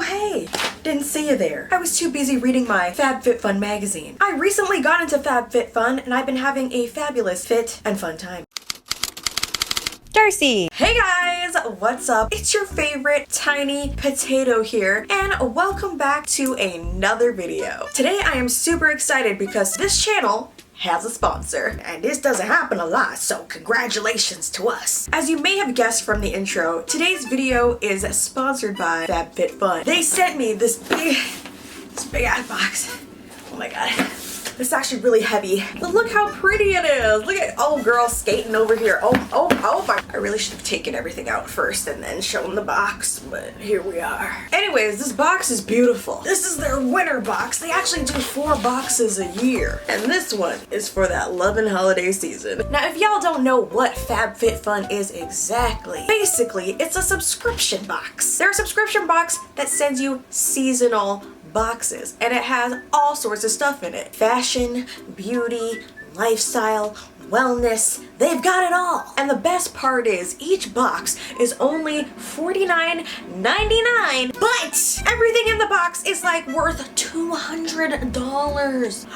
hey, didn't see you there. I was too busy reading my FabFitFun magazine. I recently got into FabFitFun and I've been having a fabulous fit and fun time. Darcei! Hey guys, what's up? It's your favorite tiny potato here and welcome back to another video. Today I am super excited because this channel has a sponsor, and this doesn't happen a lot, so congratulations to us. As you may have guessed from the intro, today's video is sponsored by FabFitFun. They sent me this big ass box. Oh my god. It's actually really heavy. But look how pretty it is. Look at old girl skating over here. Oh my. I really should have taken everything out first and then shown the box, but here we are. Anyways, this box is beautiful. This is their winter box. They actually do 4 boxes a year. And this one is for that loving holiday season. Now, if y'all don't know what FabFitFun is exactly, basically, it's a subscription box. They're a subscription box that sends you seasonal boxes, and it has all sorts of stuff in it. Fashion, beauty, lifestyle, wellness, they've got it all. And the best part is each box is only $49.99, but everything in the box is like worth $200.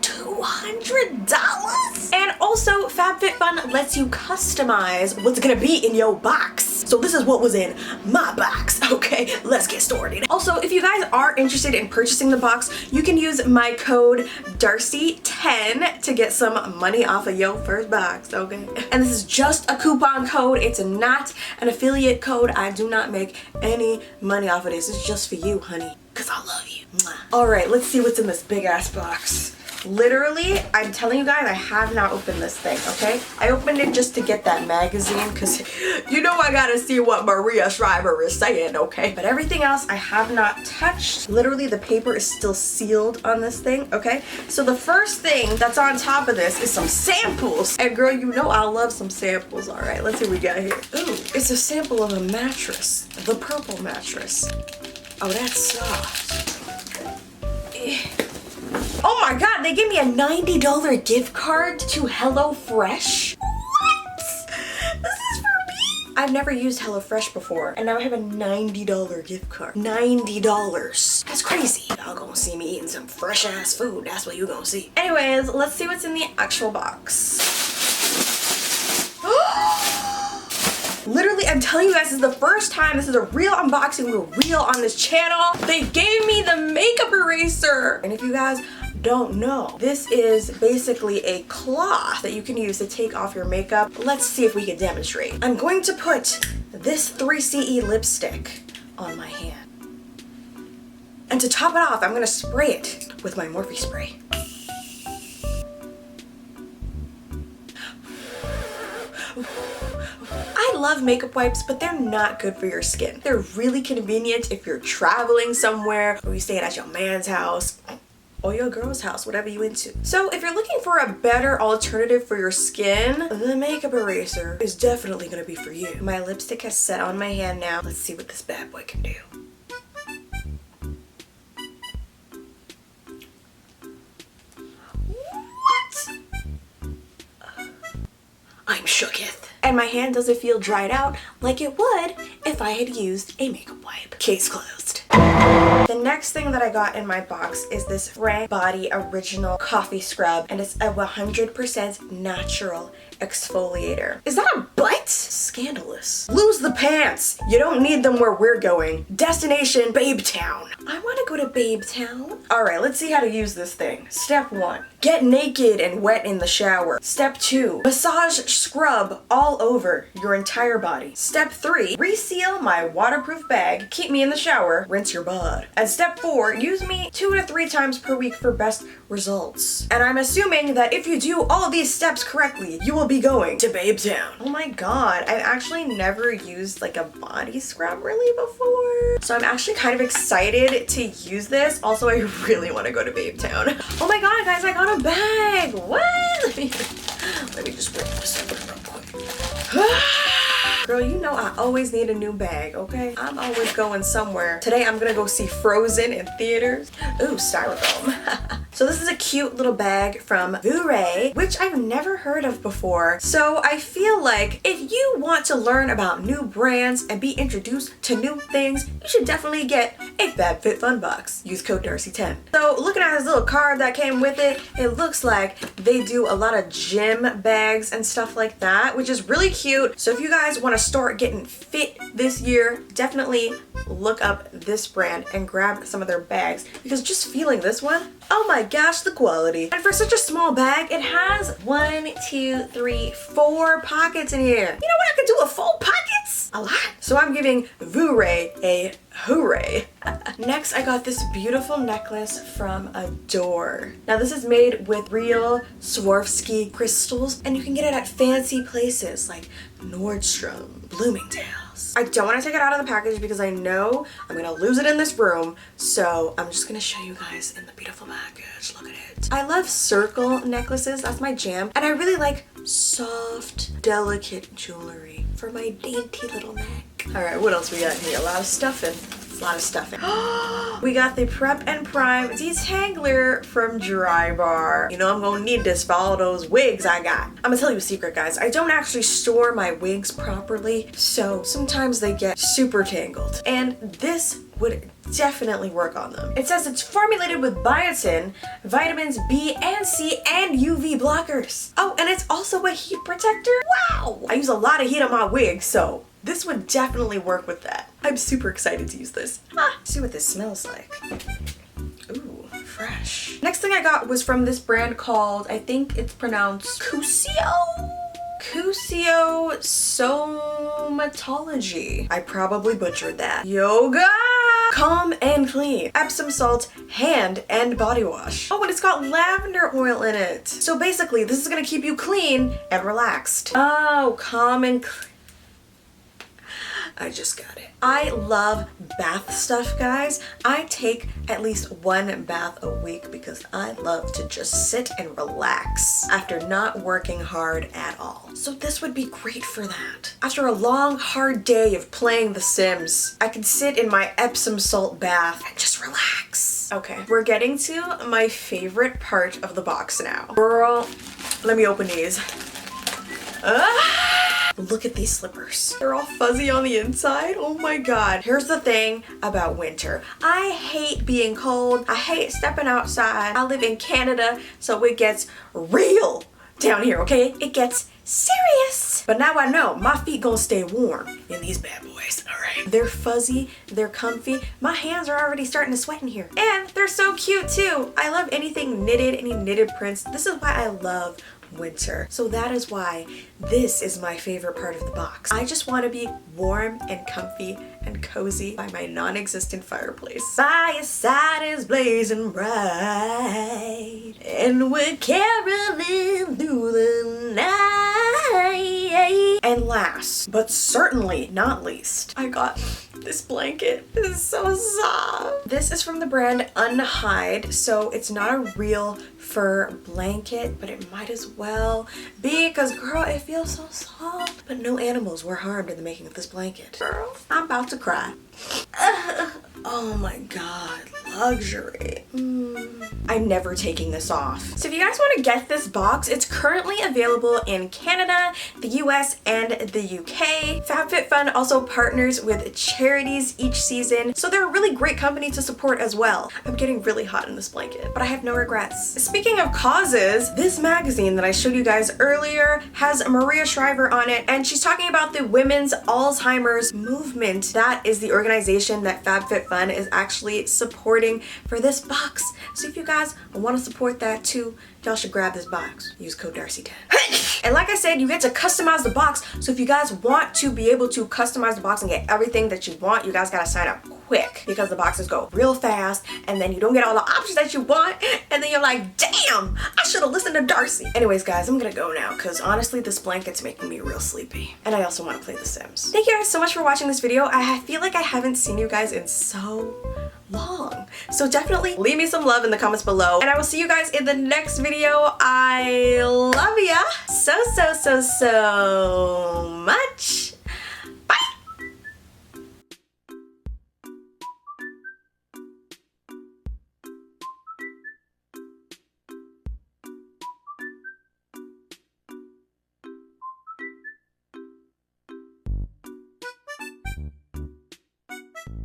$200? And also FabFitFun lets you customize what's gonna be in your box. So this is what was in my box. Okay, let's get started. Also, if you guys are interested in purchasing the box, you can use my code Darcei10 to get some money off of your first box, okay? And this is just a coupon code. It's not an affiliate code. I do not make any money off of this. It's just for you, honey, because I love you. All right, let's see what's in this big ass box. Literally, I'm telling you guys, I have not opened this thing, okay? I opened it just to get that magazine because you know I gotta see what Maria Shriver is saying, okay? But everything else I have not touched. Literally, the paper is still sealed on this thing, okay? So the first thing that's on top of this is some samples. And girl, you know I love some samples, all right? Let's see what we got here. Ooh, it's a sample of a mattress, the purple mattress. Oh, that's soft. Oh my god, they gave me a $90 gift card to HelloFresh? What? This is for me? I've never used HelloFresh before, and now I have a $90 gift card. $90. That's crazy. Y'all gonna see me eating some fresh ass food. That's what you gonna see. Anyways, let's see what's in the actual box. Literally, I'm telling you guys, this is the first time, this is a real unboxing, we're real on this channel. They gave me the makeup eraser. And if you guys don't know, this is basically a cloth that you can use to take off your makeup. Let's see if we can demonstrate. I'm going to put this 3CE lipstick on my hand. And to top it off, I'm gonna spray it with my Morphe spray. I love makeup wipes, but they're not good for your skin. They're really convenient if you're traveling somewhere or you're staying at your man's house or your girl's house, whatever you into. So if you're looking for a better alternative for your skin, the makeup eraser is definitely gonna be for you. My lipstick has set on my hand now. Let's see what this bad boy can do. What? I'm shooketh. And my hand doesn't feel dried out like it would if I had used a makeup wipe. Case closed. The next thing that I got in my box is this Frank Body Original Coffee Scrub, and it's a 100% natural exfoliator. Is that a butt? Scandalous. Lose the pants. You don't need them where we're going. Destination Babetown. I want to go to Babetown. All right, let's see how to use this thing. Step 1, get naked and wet in the shower. Step 2, massage scrub all over your entire body. Step 3, reseal my waterproof bag, keep me in the shower, rinse your bod. And step 4, use me 2 to 3 times per week for best results. And I'm assuming that if you do all these steps correctly, you will be going to Babetown. Oh my god, I've actually never used like a body scrub really before. So I'm actually kind of excited to use this. Also, I really want to go to Babetown. Oh my god, guys, I got a bag. What? Let me just bring this up real quick. Girl, you know I always need a new bag, okay? I'm always going somewhere. Today I'm gonna go see Frozen in theaters. Ooh, styrofoam. So this is a cute little bag from Darcei, which I've never heard of before. So I feel like if you want to learn about new brands and be introduced to new things, you should definitely get a FabFitFun box. Use code Darcei10. So looking at this little card that came with it, it looks like they do a lot of gym bags and stuff like that, which is really cute. So if you guys want to start getting fit this year, definitely look up this brand and grab some of their bags, because just feeling this one, oh my gosh, the quality. And for such a small bag, it has 1, 2, 3, 4 pockets in here. You know what I could do with 4 pockets? A lot. So I'm giving Darcei a hooray. Next, I got this beautiful necklace from Adore. Now this is made with real Swarovski crystals, and you can get it at fancy places like Nordstrom, Bloomingdale's. I don't want to take it out of the package because I know I'm gonna lose it in this room, so I'm just gonna show you guys in the beautiful package. Look at it. I love circle necklaces, that's my jam, and I really like soft, delicate jewelry for my dainty little neck. All right, what else we got here? A lot of stuffing. A lot of stuffing. We got the Prep and Prime detangler from Drybar. You know I'm gonna need this for all those wigs I got. I'm gonna tell you a secret, guys. I don't actually store my wigs properly, so sometimes they get super tangled. And this would definitely work on them. It says it's formulated with biotin, vitamins B and C, and UV blockers. Oh, and it's also a heat protector? Wow! I use a lot of heat on my wig, so this would definitely work with that. I'm super excited to use this. See what this smells like. Ooh, fresh. Next thing I got was from this brand called, I think it's pronounced Cusio Somatology. I probably butchered that. Yoga! Calm and Clean. Epsom salt hand and body wash. Oh, and it's got lavender oil in it. So basically, this is gonna keep you clean and relaxed. Oh, calm and clean. I just got it. I love bath stuff, guys. I take at least 1 bath a week because I love to just sit and relax after not working hard at all. So this would be great for that. After a long, hard day of playing The Sims, I could sit in my Epsom salt bath and just relax. Okay, we're getting to my favorite part of the box now. Girl, let me open these. Look at these slippers. They're all fuzzy on the inside. Oh my god. Here's the thing about winter. I hate being cold. I hate stepping outside. I live in Canada, so it gets real down here, okay? It gets serious. But now I know my feet gonna stay warm in these bad boys, all right? They're fuzzy, they're comfy. My hands are already starting to sweat in here. And they're so cute too. I love anything knitted, any knitted prints. This is why I love winter. So that is why this is my favorite part of the box. I just want to be warm and comfy and cozy by my non-existent fireplace. By your side is blazing bright, and we're caroling through the night. And last, but certainly not least, I got this blanket. This is so soft. This is from the brand Unhide, so it's not a real fur blanket, but it might as well be, because girl, it feels so soft. But no animals were harmed in the making of this blanket. Girl, I'm about to cry. Oh my god, luxury. I'm never taking this off. So if you guys want to get this box, it's currently available in Canada, the US, and the UK. FabFitFun also partners with charities each season, so they're a really great company to support as well. I'm getting really hot in this blanket, but I have no regrets. Speaking of causes, this magazine that I showed you guys earlier has Maria Shriver on it, and she's talking about the Women's Alzheimer's Movement. That is the organization that FabFitFun is actually supporting for this box. So if you guys want to support that too, y'all should grab this box. Use code Darcei10. And like I said, you get to customize the box. So if you guys want to be able to customize the box and get everything that you want, you guys gotta sign up quick, because the boxes go real fast and then you don't get all the options that you want, and then you're like, damn, I should have listened to Darcei. Anyways, guys, I'm gonna go now because honestly this blanket's making me real sleepy, and I also want to play The Sims. Thank you guys so much for watching this video. I feel like I haven't seen you guys in so long, so definitely leave me some love in the comments below, and I will see you guys in the next video. I love ya so much.